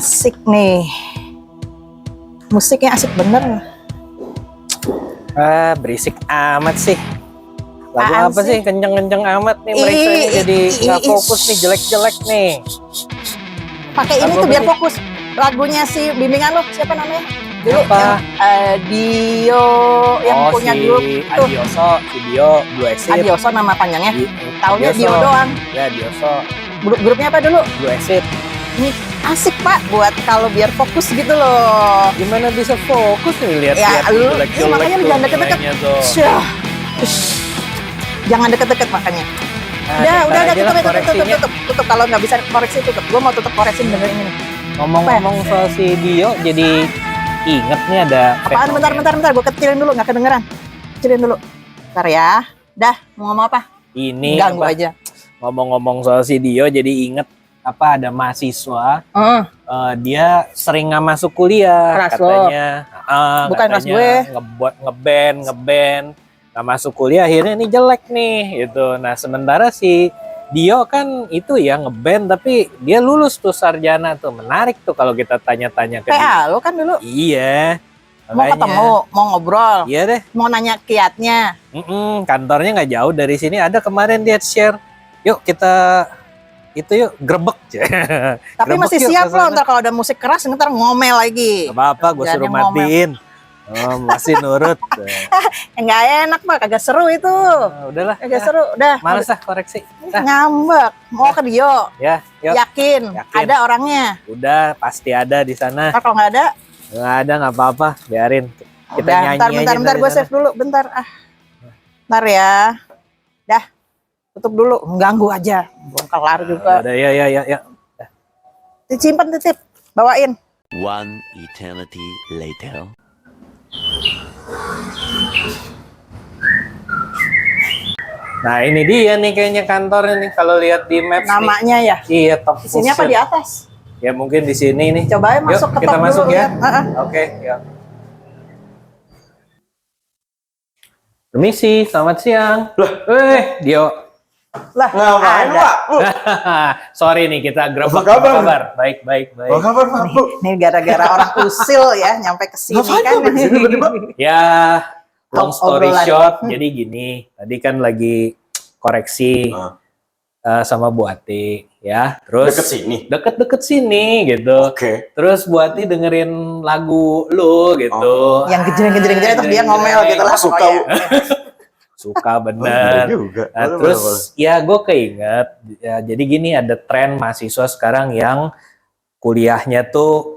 asik nih. Musiknya asik bener. Berisik amat sih. Lagu Apaan apa sih? Kenceng-kenceng amat nih mereka nih, jadi nggak fokus nih, jelek-jelek nih. Pakai ini tuh biar fokus. Lagunya si bimbingan lo, siapa namanya? Dulu Apa? yang Dio yang punya si grup tuh. Adioso, si Dio, Blue Exit. Adioso nama panjangnya. Taunya Adioso. Dio doang. Ya, Adioso. Grupnya apa dulu? Blue Exit. Ini asik Pak buat kalau biar fokus gitu loh. Gimana bisa fokus nih lihat Ya, lu makanya tuh jangan deket-deket. nilainya tuh. Syah. Jangan deket-deket makanya. Udah, tutup. Kalau nggak bisa koreksi tutup. Gue mau tutup koreksi benerin ini. Ngomong-ngomong soal si Dio, jadi inget nih ada. Apaan? Bentar. Gue kecilin dulu, nggak kedengeran. Kecilin dulu. Bentar ya. Dah, mau ngomong apa? Ini Ganggu apa, aja. ngomong-ngomong soal si Dio, jadi inget apa ada mahasiswa. Dia sering nggak masuk kuliah Keras katanya. Bukan kelas gue. Ngeband nggak masuk kuliah, akhirnya ini jelek nih gitu. Nah sementara si Dio kan itu ya ngeband tapi dia lulus tuh sarjana tuh, menarik tuh kalau kita tanya-tanya ke dia. PA lo kan dulu. Iya. Mau ketemu, mau ngobrol, Iya deh. mau nanya kiatnya. Kantornya nggak jauh dari sini. Ada kemarin dia share. Yuk kita grebek. Tapi Grebek masih yuk siap kesana. loh, ntar kalau ada musik keras ntar ngomel lagi. Gak apa-apa, gue Jangan suruh yang ngomel. matiin. Masih nurut. Nggak enak Pak, kagak seru itu. Udahlah. Kagak seru, udah. Males lah koreksi. Ngambek, mau ke Dio. Ya, yuk. Yakin, ada orangnya. Udah pasti ada di sana. Ntar kalau nggak ada, Nggak ada, nggak apa-apa. Biarin. Kita udah, nyanyi aja. bentar, gue save dulu, bentar. Bentar ya. Dah, tutup dulu, mengganggu aja. Belum kelar juga. Udah, ya. Disimpan, titip, bawain. One eternity later. Nah ini dia nih kayaknya kantornya nih kalau lihat di maps Namanya nih. ya? Iya, top Di sini apa position. di atas? Ya mungkin di sini nih. Coba ya masuk Yuk, ke kita top masuk dulu, ya. lihat. Oke, ya. Permisi, selamat siang. Dio. Lah, Ngapain ada. Pak? Sorry nih kita grebek. Apa kabar? Baik. Apa kabar Pak? Bu? Nih gara-gara orang usil ya nyampe ke sini Ngapain kan. sampai kesini tiba-tiba? Ya, long story Obrolan. short, jadi gini. Tadi kan lagi koreksi sama Bu Ati, ya. Terus Deket sini? Deket-deket sini gitu. Oke. Terus Bu Ati dengerin lagu lu gitu. Yang gejreng-gejreng terus dia ngomel gitu lah. Suka, pokoknya. Bu. Suka Bener bener. juga. Nah, Boleh, terus boleh. ya gue keinget, ya, jadi gini ada tren mahasiswa sekarang yang kuliahnya tuh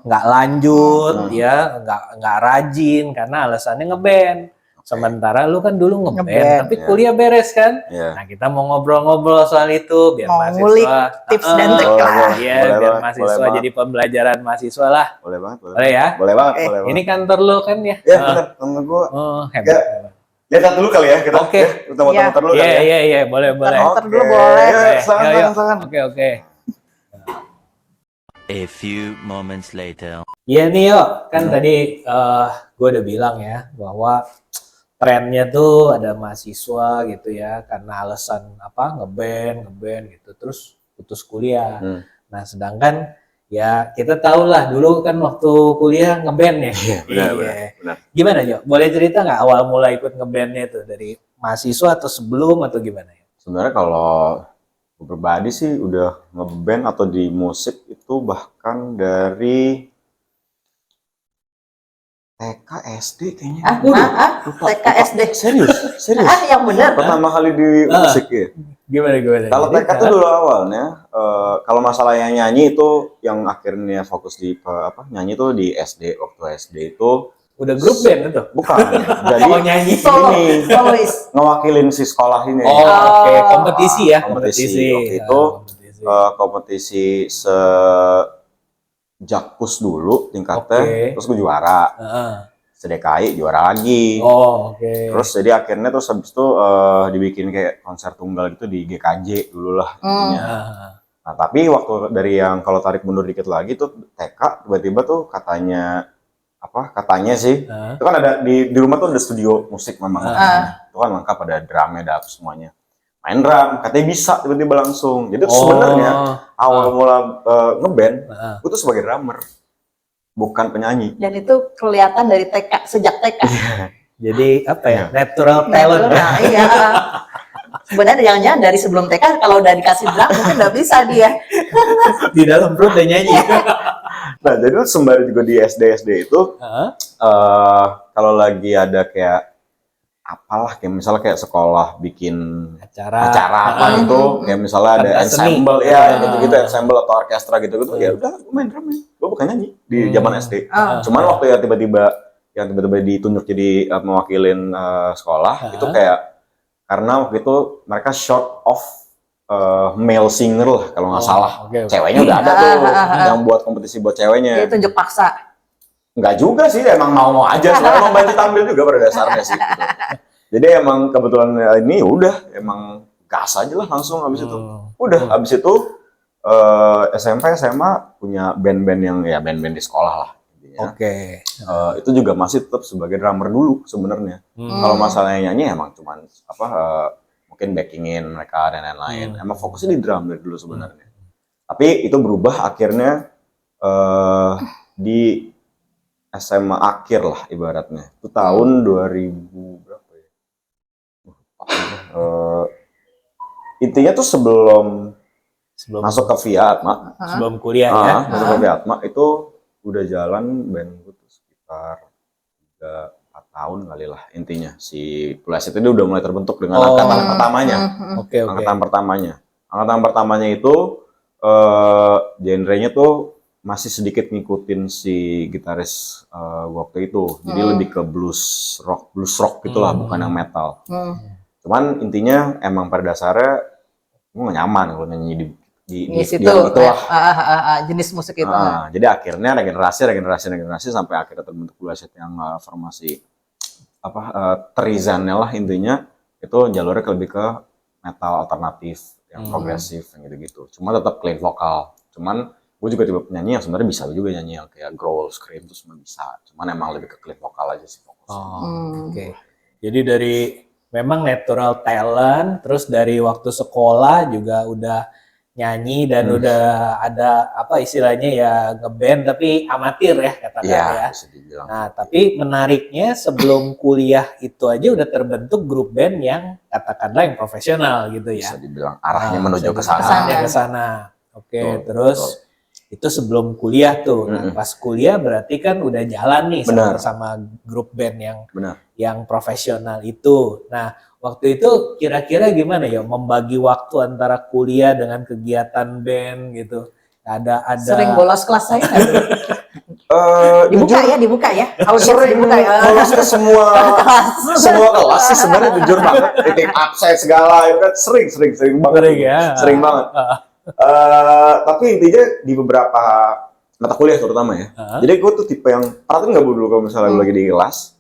nggak lanjut, ya nggak rajin karena alasannya ngeband. Sementara lu kan dulu ngeband, Ngeband, tapi ya. kuliah beres kan. Iya. Nah kita mau ngobrol-ngobrol soal itu biar Mau mahasiswa ngulik tips dan trik Boleh, lah. boleh. Iya, Boleh biar banget, mahasiswa boleh jadi pembelajaran mahasiswa lah. Boleh banget, boleh. Boleh ya? Boleh banget, Oke. boleh banget. Ini kantor lu kan ya? Ya, bener. Temen gua. Oh, hebat. Ya. Lihat dulu kali ya kita. Oke. Ya, kita muter-muter dulu kali ya. Iya, boleh. Muter dulu Oke. boleh. Ya, silakan. Oke. A few moments later. Iya nih yo, kan tadi gue udah bilang ya bahwa trennya tuh ada mahasiswa gitu ya karena alasan apa ngeband gitu terus putus kuliah. Nah sedangkan ya kita tahu lah dulu kan waktu kuliah ngeband ya. Benar. Gimana yo? Boleh cerita nggak awal mulai ikut ngebandnya tuh dari mahasiswa atau sebelum atau gimana ya? Sebenarnya kalau gue pribadi sih udah ngeband atau di musik itu bahkan dari TK SD kayaknya. TK SD. Serius. Yang benar. Pertama kali di musik ya. Gimana? Kalau TK tuh dulu awalnya, kalau masalah yang nyanyi itu yang akhirnya fokus di nyanyi tuh di SD. Waktu SD itu Udah grup band itu? bukan. Jadi Oh, nyanyi. Solo, solois. ngewakilin si sekolah ini. Oh, oke. Kompetisi ya? Kompetisi. Waktu itu kompetisi Jakpus dulu tingkatnya, terus gue juara. SDKI juara lagi. Oh, oke. Terus jadi akhirnya terus habis itu dibikin kayak konser tunggal gitu di GKJ dulu lah intinya. Nah, tapi waktu dari yang kalau tarik mundur dikit lagi tuh TK tiba-tiba tuh katanya sih itu kan ada di rumah tuh ada studio musik memang. Itu kan lengkap, ada drumnya, ada apa semuanya. Main drum katanya bisa tiba-tiba langsung. Jadi tuh sebenarnya awal mula ngeband, Heeh. gue tuh sebagai drummer, bukan penyanyi. Dan itu kelihatan dari TK, sejak TK. Jadi apa ya? Iya. Natural talent. Nah, iya. Sebenarnya jangan-jangan dari sebelum TK kalau udah dikasih drum mungkin udah bisa dia. Di dalam perut udah nyanyi. Nah, jadi tuh sembari juga di SD itu, Heeh. kalau lagi ada kayak apalah, kayak misalnya kayak sekolah bikin acara apa Heeh. gitu, kayak misalnya ada Pentas seni. ensemble ya Ah. gitu-gitu, ensemble atau orkestra gitu-gitu, ya udah gue main drum, gue bukan nyanyi di zaman SD. Ah. Cuman waktu yang tiba-tiba ditunjuk jadi mewakilin sekolah, itu kayak karena waktu itu mereka short of male singer lah kalau nggak salah. Oke. Ceweknya udah ada tuh yang buat kompetisi buat ceweknya. Dia tunjuk paksa. Enggak juga sih, emang mau aja sih, emang bantu tampil juga pada dasarnya sih. Gitu. Jadi emang kebetulan ini udah emang gas aja lah langsung habis itu. Udah habis itu SMP SMA punya band-band yang ya band-band di sekolah lah. Intinya. Oke. Itu juga masih tetap sebagai drummer dulu sebenarnya. Kalau masalahnya nyanyi emang cuman apa mungkin backingin mereka dan lain-lain. Emang fokusnya di drum dari dulu sebenarnya. Tapi itu berubah akhirnya di SMA akhir lah ibaratnya. Itu tahun 2000 berapa ya? Intinya tuh sebelum masuk ke Viatma, sebelum kuliah ya. masuk ke Viatma itu udah jalan band gue tuh sekitar 3-4 tahun kali lah intinya. Si Pulas itu dia udah mulai terbentuk dengan angkatan pertamanya. Oke. Angkatan pertamanya. Angkatan pertamanya itu genrenya tuh masih sedikit ngikutin si gitaris waktu itu. Jadi lebih ke blues rock gitulah, bukan yang metal. Cuman intinya emang pada dasarnya gue gak nyaman kalau nyanyi di situ itulah. jenis musik itu. Jadi akhirnya regenerasi sampai akhirnya terbentuk Blueset yang formasi Terizannya lah intinya, itu jalurnya lebih ke metal alternatif yang progresif yang gitu-gitu. Cuma tetap clean vokal. Cuman gue juga tipe penyanyi yang sebenarnya bisa juga nyanyi yang kayak growl, scream itu semua bisa. Cuman emang lebih ke clean vokal aja sih fokusnya. Oke. Jadi dari memang natural talent, terus dari waktu sekolah juga udah nyanyi dan udah ada apa istilahnya ya ngeband tapi amatir ya katakan ya. Bisa dibilang. Nah, tapi menariknya sebelum kuliah itu aja udah terbentuk grup band yang katakanlah yang profesional gitu ya. Bisa dibilang arahnya menuju ke sana. Arahnya ke sana. Oke, terus itu sebelum kuliah tuh. Nah, pas kuliah berarti kan udah jalan nih sama grup band yang profesional itu. Nah, waktu itu kira-kira gimana ya membagi waktu antara kuliah dengan kegiatan band gitu? Ada Sering bolos kelas saya nggak? Jujur, dibuka ya. sering bolos ke semua kelas sih sebenarnya, jujur banget. Titik absen segala itu kan sering banget. Sering banget. Tapi intinya di beberapa mata kuliah terutama ya. Jadi gue tuh tipe yang perhatiin nggak dulu kalau misalnya lagi di kelas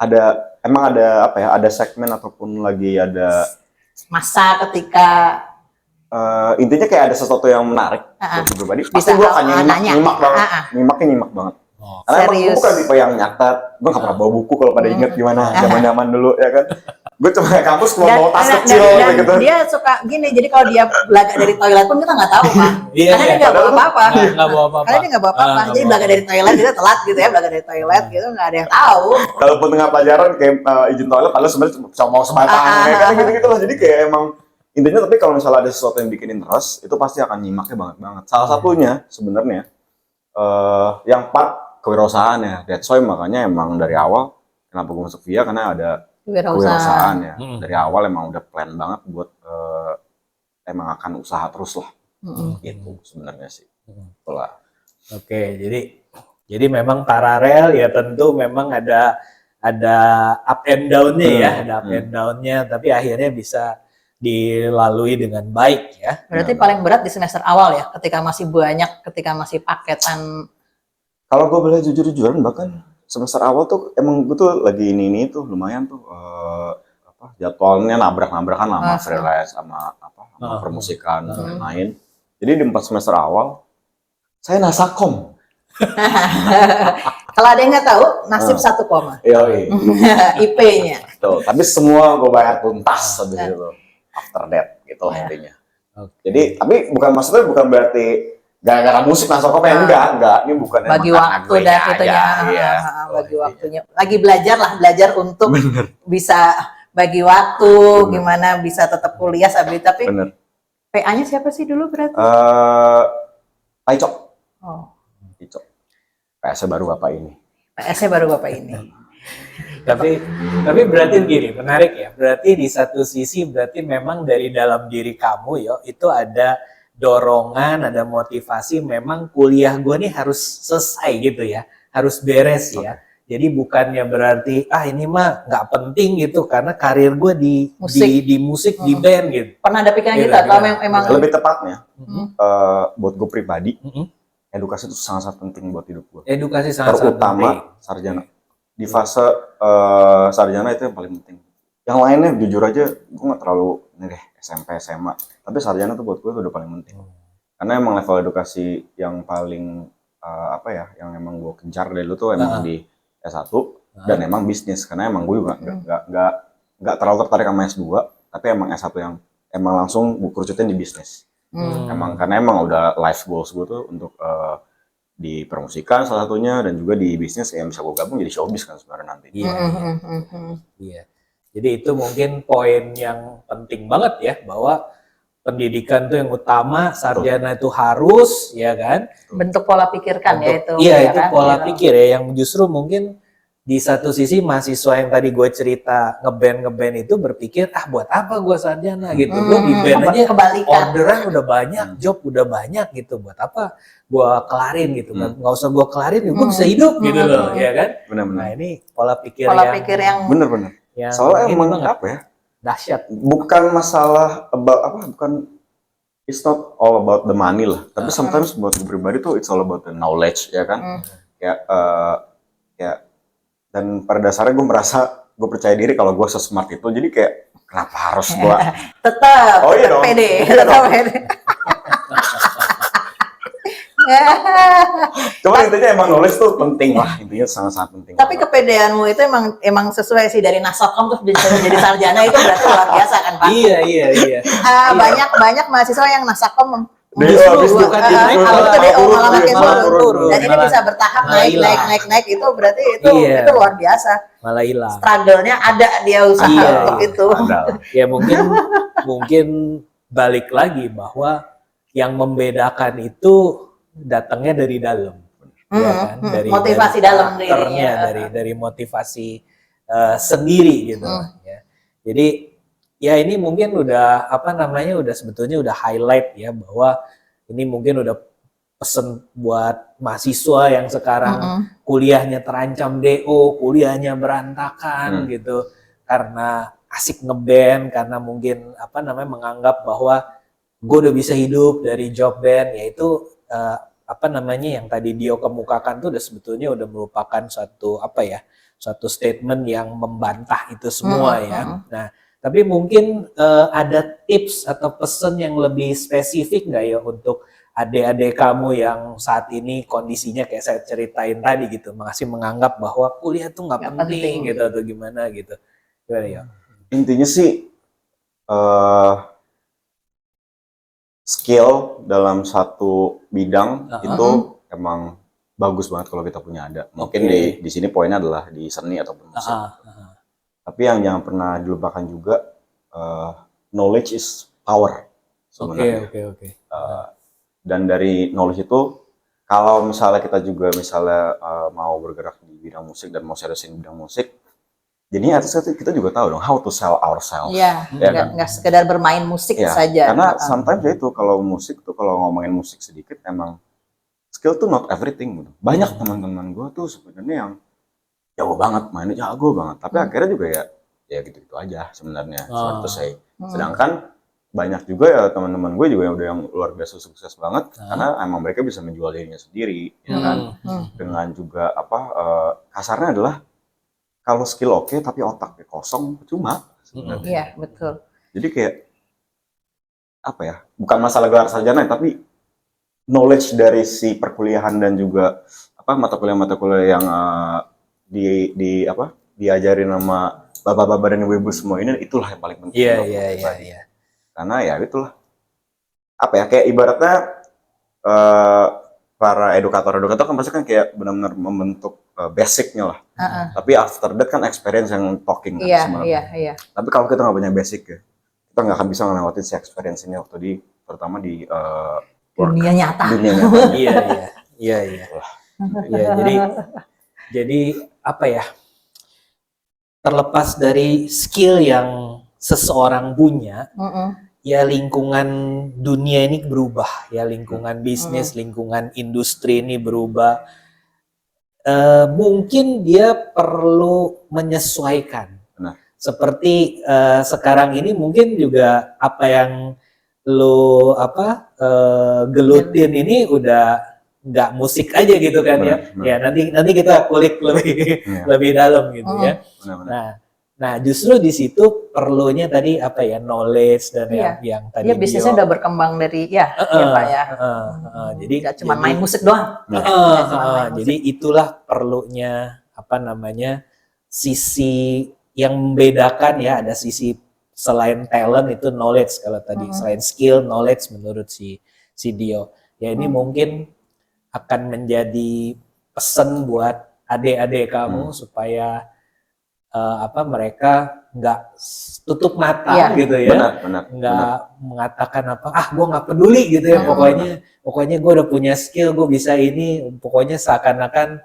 ada segmen ataupun lagi ada masa ketika intinya kayak ada sesuatu yang menarik untuk pribadi, pasti gue akan nyimak banget. Nyimak banget. Karena emang gue bukan tipe yang nyatet, gue gak pernah bawa buku kalau pada inget gimana zaman dulu ya kan. Gue cuma ke kampus cuma bawa tas kecil gitu. Dia suka gini, jadi kalau dia belaga dari toilet pun kita nggak tahu Pak. Karena dia nggak bawa apa-apa. Karena dia nggak bawa apa-apa. Jadi belaga dari toilet dia telat gitu ya, belaga dari toilet gitu nggak ada yang tahu. Kalaupun tengah pelajaran kayak izin toilet, padahal sebenarnya cuma mau sebatang kayak gitu lah. Jadi kayak emang intinya, tapi kalau misalnya ada sesuatu yang bikin interest, itu pasti akan nyimaknya banget. Salah satunya sebenarnya yang part kewirausahaan ya. That's why makanya emang dari awal kenapa gue masuk VIA, karena ada kewirausahaan ya. Dari awal emang udah plan banget buat emang akan usaha terus lah. Gitu sebenarnya sih. Itulah. Oke, jadi memang paralel ya, tentu memang ada up and down-nya ya, ada up and down-nya, tapi akhirnya bisa dilalui dengan baik ya. Berarti paling berat di semester awal ya, ketika masih banyak, ketika masih paketan. Kalau gue boleh jujur-jujuran, bahkan semester awal tuh emang gue tuh lagi ini tuh lumayan tuh jadwalnya nabrak-nabrakan sama freelance sama permusikan dan lain-lain. Jadi di 4 semester awal saya nasakom. Kalau ada yang nggak tahu, nasib 1 koma. IP-nya. Tuh, tapi semua gue bayar tuntas habis itu. After that gitu lah intinya. Oke. Jadi tapi maksudnya bukan berarti gara-gara musik langsung pengen enggak. Ini bukan Bagi emang waktu karena dan gue itunya, iya. bagi waktunya. Lagi belajar untuk bisa bagi waktu, gimana bisa tetap kuliah sambil tapi Bener. PA-nya siapa sih dulu berarti? Pak Icok. Oh, Icok. PS baru bapak ini. PS-nya baru bapak ini. Tapi berarti gini, menarik ya. Berarti di satu sisi berarti memang dari dalam diri kamu yo itu ada dorongan, ada motivasi. Memang kuliah gue nih harus selesai gitu ya, harus beres ya. Jadi bukannya berarti ini mah nggak penting gitu karena karir gue di musik di band gitu. Pernah ada pikiran gitu? Atau memang lebih tepatnya buat gue pribadi, edukasi itu sangat penting buat hidup gue. Edukasi sangat penting. Terutama sarjana. Di fase sarjana itu yang paling penting. Yang lainnya jujur aja gue nggak terlalu SMP SMA, tapi sarjana tuh buat gue tuh udah paling penting. Karena emang level edukasi yang paling yang emang gue kejar dari dulu tuh emang di S1 dan emang bisnis. Karena emang gue juga nggak terlalu tertarik sama S2, tapi emang S1 yang emang langsung gue kerucutin di bisnis. Karena emang udah life goals gue tuh untuk di permusikan salah satunya dan juga di bisnis yang bisa gue gabung jadi showbiz kan sebenarnya nanti. Iya. Jadi itu mungkin poin yang penting banget ya bahwa pendidikan tuh yang utama, sarjana itu harus ya kan. Bentuk pola pikirkan ya itu. Iya itu kan? Pola pikir ya yang justru mungkin di satu sisi mahasiswa yang tadi gue cerita ngeband itu berpikir buat apa gue sarjana gitu, gue di band aja orderan udah banyak, job udah banyak gitu, buat apa gue kelarin gitu, nggak usah gue kelarin, gue bisa hidup gitu loh, ya kan? Benar-benar. Nah ini pola pikir yang bener-bener. Soalnya emang apa ya? Dahsyat. Bukan masalah bukan it's not all about the money lah, tapi sometimes buat gue pribadi tuh it's all about the knowledge ya kan? Dan pada dasarnya gue percaya diri kalau gue sesmart itu, jadi kayak kenapa harus gue tetap pede, tetap pede. Cuma intinya emang knowledge tuh penting lah, intinya sangat-sangat penting. Tapi kepedeanmu itu emang sesuai sih dari Nasokom terus bisa jadi sarjana itu berarti luar biasa kan Pak? Iya. Banyak mahasiswa yang Nasokom bukan naik malah makin turun. Dan ini bisa bertahap naik itu berarti itu luar biasa. Malah hilang. Struggle-nya ada, dia usaha untuk itu. Ya mungkin balik lagi bahwa yang membedakan itu datangnya dari dalam. Ya kan? Dari motivasi dalam dirinya. Dari motivasi sendiri gitu. Ya. Jadi ya ini mungkin udah udah sebetulnya udah highlight ya bahwa ini mungkin udah pesen buat mahasiswa yang sekarang kuliahnya terancam DO, kuliahnya berantakan gitu karena asik ngeband, karena mungkin menganggap bahwa gue udah bisa hidup dari job band, yaitu yang tadi Dio kemukakan tuh udah sebetulnya udah merupakan suatu statement yang membantah itu semua ya. Nah, tapi mungkin ada tips atau pesan yang lebih spesifik nggak ya untuk adik-adik kamu yang saat ini kondisinya kayak saya ceritain tadi gitu, masih menganggap bahwa kuliah tuh nggak penting gitu atau gimana gitu. Gimana ya? Intinya sih skill dalam satu bidang itu emang bagus banget kalau kita punya ada. Mungkin di sini poinnya adalah di seni ataupun musik. Tapi yang jangan pernah dilupakan juga, knowledge is power sebenarnya. Oke. Dan dari knowledge itu, kalau misalnya kita juga mau bergerak di bidang musik dan mau seriusin bidang musik, jadinya kita juga tahu dong how to sell ourselves. Iya, nggak sekedar bermain musik saja. Karena sometimes itu kalau musik tuh, kalau ngomongin musik sedikit, emang skill tuh not everything. Banyak teman-teman gue tuh sebenarnya yang jago banget, mainnya jago banget, tapi akhirnya juga ya gitu-gitu aja sebenarnya. Seperti itu saya. Sedangkan banyak juga ya teman-teman gue juga yang udah yang luar biasa sukses banget, karena emang mereka bisa menjual dirinya sendiri, ya kan? Dengan juga kasarnya adalah kalau skill oke, tapi otaknya kosong, cuma sebenarnya. Iya, betul. Jadi kayak bukan masalah gelar sarjana, tapi knowledge dari si perkuliahan dan juga mata kuliah yang diajarin sama bapak-bapak dan ibu-ibu semua ini, itulah yang paling penting. Iya. Karena ya itulah apa ya, kayak ibaratnya para edukator kan pasti kan kayak benar-benar membentuk basicnya lah. Tapi after that kan experience yang talking kan sebenarnya. Iya. Tapi kalau kita nggak punya basic ya, kita nggak akan bisa ngelewatin si experience ini waktu terutama di Dunia nyata. Iya. Jadi apa ya? Terlepas dari skill yang seseorang punya, ya lingkungan dunia ini berubah, ya lingkungan bisnis, lingkungan industri ini berubah. Mungkin dia perlu menyesuaikan. Benar. Seperti sekarang ini mungkin juga apa yang lo gelutin ini udah nggak musik aja gitu kan. Benar. Ya nanti kita kulik lebih dalam gitu ya. Benar. Nah justru di situ perlunya tadi apa ya, knowledge dan yang tadi Iya, bisnisnya udah berkembang dari Pak ya. Jadi nggak cuma main musik doang. Jadi itulah perlunya apa namanya, sisi yang membedakan ya, ada sisi selain talent itu knowledge kalau tadi, selain skill knowledge menurut si Dio. Ya ini mungkin akan menjadi pesan buat adik-adik kamu supaya mereka nggak tutup mata gitu ya, nggak mengatakan gue nggak peduli gitu ya, pokoknya gue udah punya skill, gue bisa ini, pokoknya seakan-akan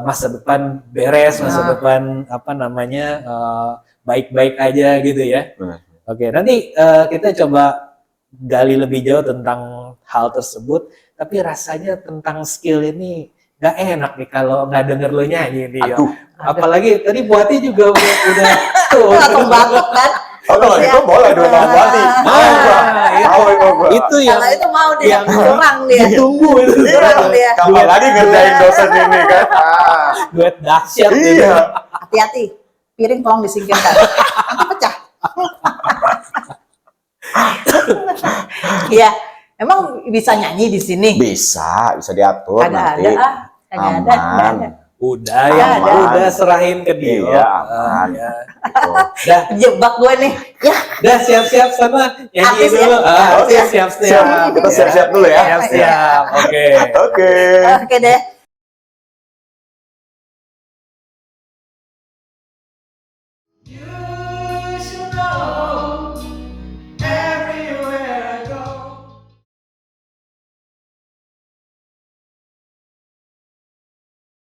masa depan beres, masa depan baik-baik aja gitu ya. Oke, nanti kita coba gali lebih jauh tentang hal tersebut, tapi rasanya tentang skill ini nggak enak nih kalau nggak denger lo nyanyi nih. Apalagi tadi Buati juga udah Atau batuk kan? Kalau gitu boleh dua tahun Buati. Itu yang kalau itu mau dia curang dia. Ditunggu itu. Curang dia. Kapan lagi ngerjain dosen ini kan? Duet dahsyat. Iya. Hati-hati, piring tolong disingkirkan. Nanti pecah. Iya, emang bisa nyanyi di sini? Bisa diatur nanti. Kagak ada. Udah serahin ke dia. Iya, aman. Dah, Jebak gue nih. Ya, dah siap-siap sama nyanyi Artis dulu. ya? Siap-siap. Kita siap-siap dulu ya. Siap-siap. Oke. oke deh.